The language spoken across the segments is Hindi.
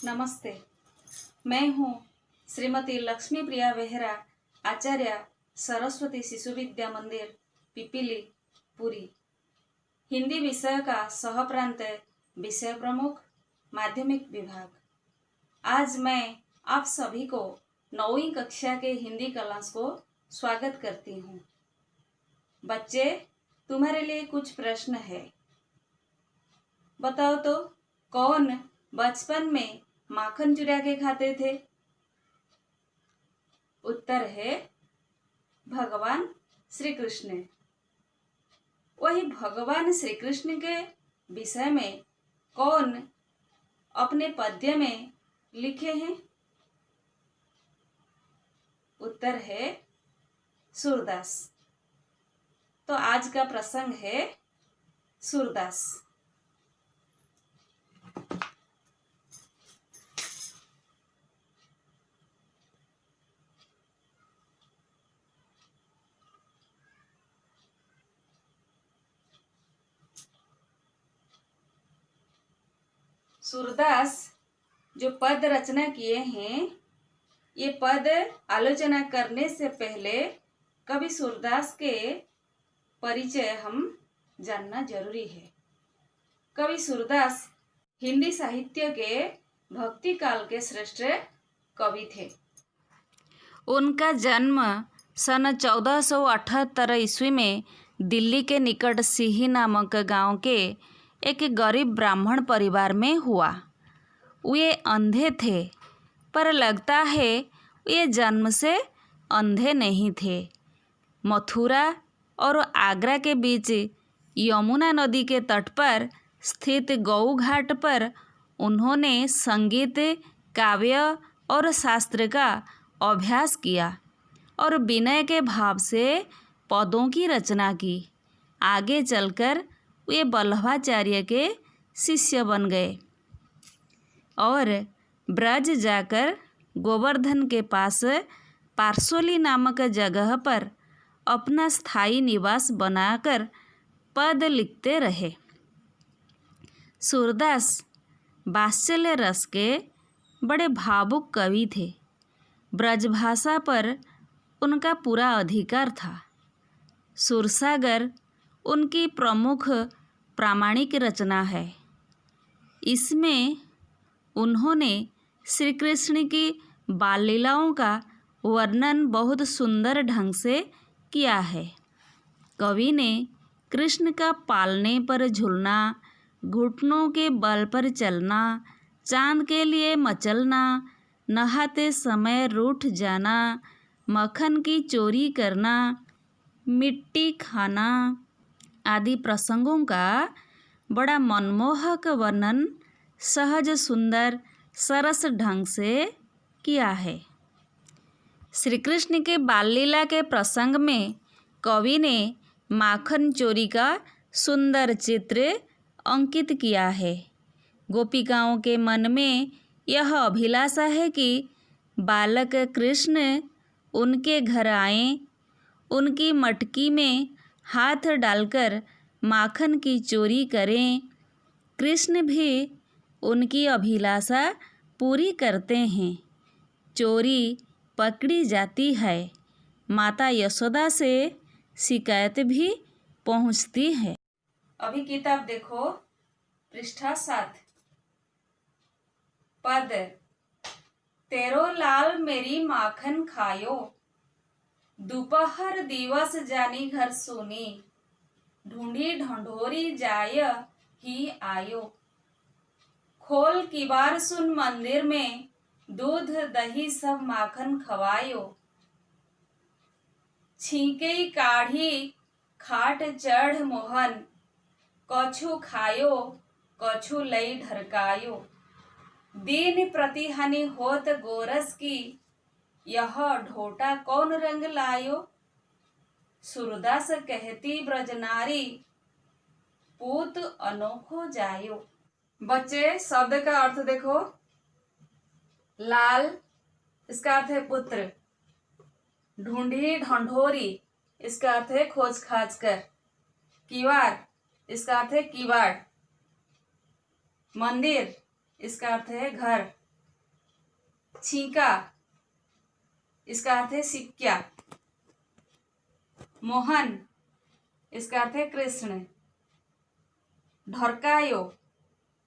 नमस्ते। मैं हूँ श्रीमती लक्ष्मी प्रिया बेहरा, आचार्य सरस्वती शिशु विद्या मंदिर पिपीली पुरी, हिंदी विषय का सहप्रांत विषय प्रमुख माध्यमिक विभाग। आज मैं आप सभी को 9वीं कक्षा के हिंदी क्लास को स्वागत करती हूँ। बच्चे, तुम्हारे लिए कुछ प्रश्न है। बताओ तो, कौन बचपन में माखन चुरा के खाते थे? उत्तर है भगवान श्री कृष्ण। वही भगवान श्री कृष्ण के विषय में कौन अपने पद्य में लिखे हैं? उत्तर है सूरदास। तो आज का प्रसंग है सूरदास। सूरदास जो पद रचना किए हैं, ये पद आलोचना करने से पहले कवि सूरदास के परिचय हम जानना जरूरी है। कवि सूरदास हिंदी साहित्य के भक्ति काल के श्रेष्ठ कवि थे। उनका जन्म सन 1478 ईस्वी में दिल्ली के निकट सिही नामक गांव के एक गरीब ब्राह्मण परिवार में हुआ। वे अंधे थे, पर लगता है वे जन्म से अंधे नहीं थे। मथुरा और आगरा के बीच यमुना नदी के तट पर स्थित गौ घाट पर उन्होंने संगीत, काव्य और शास्त्र का अभ्यास किया और विनय के भाव से पदों की रचना की। आगे चलकर वे वल्लभाचार्य के शिष्य बन गए और ब्रज जाकर गोवर्धन के पास पार्सोली नामक जगह पर अपना स्थायी निवास बनाकर पद लिखते रहे। सूरदास वात्सल्य रस के बड़े भावुक कवि थे। ब्रजभाषा पर उनका पूरा अधिकार था। सुरसागर उनकी प्रमुख प्रामाणिक रचना है। इसमें उन्होंने श्री कृष्ण की बाल लीलाओं का वर्णन बहुत सुंदर ढंग से किया है। कवि ने कृष्ण का पालने पर झूलना, घुटनों के बल पर चलना, चांद के लिए मचलना, नहाते समय रूठ जाना, मक्खन की चोरी करना, मिट्टी खाना आदि प्रसंगों का बड़ा मनमोहक वर्णन सहज, सुंदर, सरस ढंग से किया है। श्री कृष्ण के बाल लीला के प्रसंग में कवि ने माखन चोरी का सुंदर चित्र अंकित किया है। गोपिकाओं के मन में यह अभिलाषा है कि बालक कृष्ण उनके घर आएं, उनकी मटकी में हाथ डालकर माखन की चोरी करें। कृष्ण भी उनकी अभिलाषा पूरी करते हैं। चोरी पकड़ी जाती है। माता यशोदा से शिकायत भी पहुंचती है। अभी किताब देखो, पृष्ठा 7। पद तेरो लाल मेरी माखन खायो, दोपहर दिवस जानी घर सोनी, ढूंढी ढंढोरी जाय ही आयो, खोल किबार सुन मंदिर में, दूध दही सब माखन खवायो, छींके काढ़ी खाट चढ़ मोहन, कछु खायो कछु लई ढरकायो, दीन प्रतिहानि होत गोरस की, यह ढोटा कौन रंग लायो, सूरदास कहती ब्रजनारी, पूत अनोखो जायो। बच्चे, शब्द का अर्थ देखो। लाल, इसका अर्थ है पुत्र। ढूंढी ढंढोरी, इसका अर्थ है खोज खाज कर। किवाड़, इसका अर्थ है किवाड़। मंदिर, इसका अर्थ है घर। छीका, इसका अर्थ है सिक्का। मोहन, इसका अर्थ है कृष्ण। ढरकायो,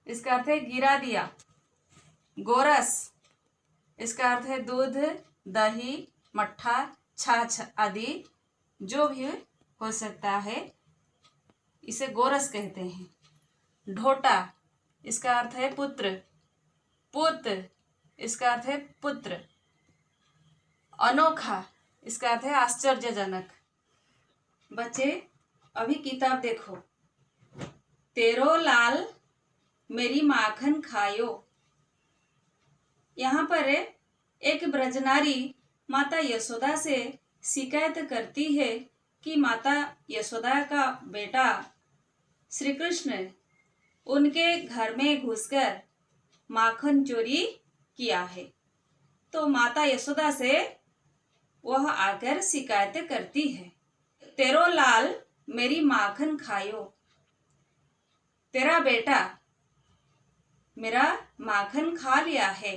इसका अर्थ है गिरा दिया। गोरस, इसका अर्थ है दूध, दही, मट्ठा, छाछ आदि जो भी हो सकता है, इसे गोरस कहते हैं। ढोटा, इसका अर्थ है पुत्र। पुत्र, इसका अर्थ है पुत्र। अनोखा, इसका अर्थ है आश्चर्यजनक। बच्चे अभी किताब देखो। तेरो लाल मेरी माखन खायो। यहाँ पर एक ब्रजनारी माता यशोदा से शिकायत करती है कि माता यशोदा का बेटा श्री कृष्ण उनके घर में घुसकर माखन चोरी किया है। तो माता यशोदा से वह आकर शिकायत करती है, तेरो लाल मेरी माखन खायो। तेरा बेटा मेरा माखन खा लिया है।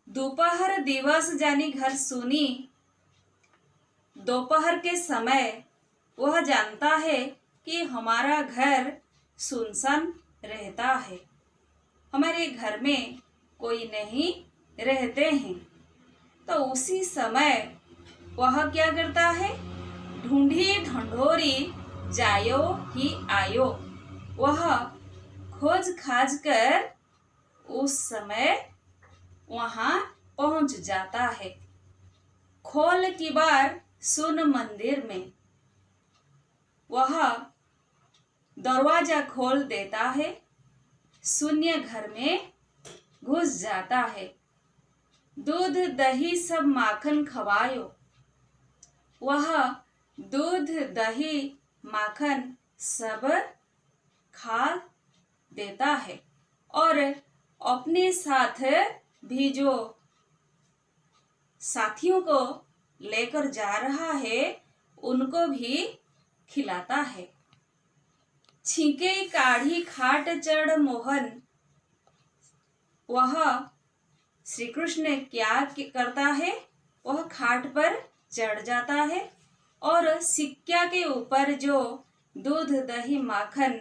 दोपहर दिवस जानी घर सुनी। दोपहर के समय वह जानता है कि हमारा घर सुनसान रहता है, हमारे घर में कोई नहीं रहते हैं। तो उसी समय वह क्या करता है, ढूंढी ढंढोरी जायो ही आयो। वह खोज खाज कर उस समय वहां पहुंच जाता है। खोल की बार सुन मंदिर में, वह दरवाजा खोल देता है, शून्य घर में घुस जाता है। दूध दही सब माखन खवायो। वह दूध दही माखन सब खा देता है और अपने साथ भी जो साथियों को लेकर जा रहा है उनको भी खिलाता है। छींके काढ़ी खाट चढ़ मोहन। वह श्री कृष्ण क्या करता है, वह खाट पर चढ़ जाता है और सिक्का के ऊपर जो दूध दही माखन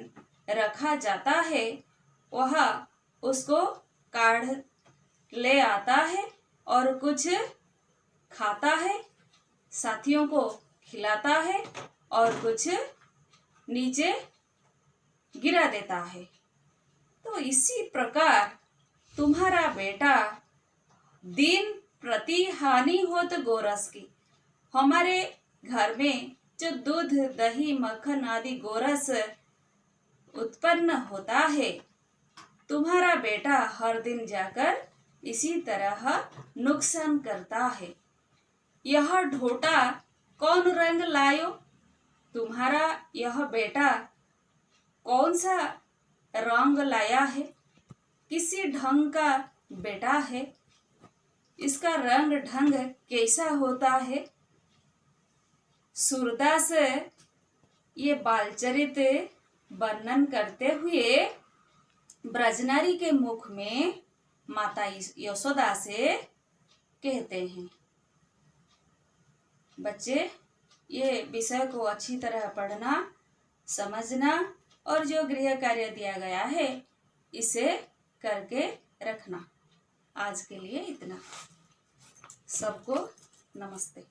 रखा जाता है वह उसको काढ़ ले आता है और कुछ खाता है, साथियों को खिलाता है और कुछ नीचे गिरा देता है। तो इसी प्रकार तुम्हारा बेटा दिन प्रति हानि होत गोरस की। हमारे घर में जो दूध दही मक्खन आदि गोरस उत्पन्न होता है, तुम्हारा बेटा हर दिन जाकर इसी तरह नुकसान करता है। यह ढोटा कौन रंग लायो? तुम्हारा यह बेटा कौन सा रंग लाया है? किसी ढंग का बेटा है? इसका रंग ढंग कैसा होता है? सूरदास ये बालचरित वर्णन करते हुए ब्रजनारी के मुख में माता यशोदा से कहते हैं। बच्चे ये विषय को अच्छी तरह पढ़ना, समझना और जो गृह कार्य दिया गया है इसे करके रखना। आज के लिए इतना। सबको नमस्ते।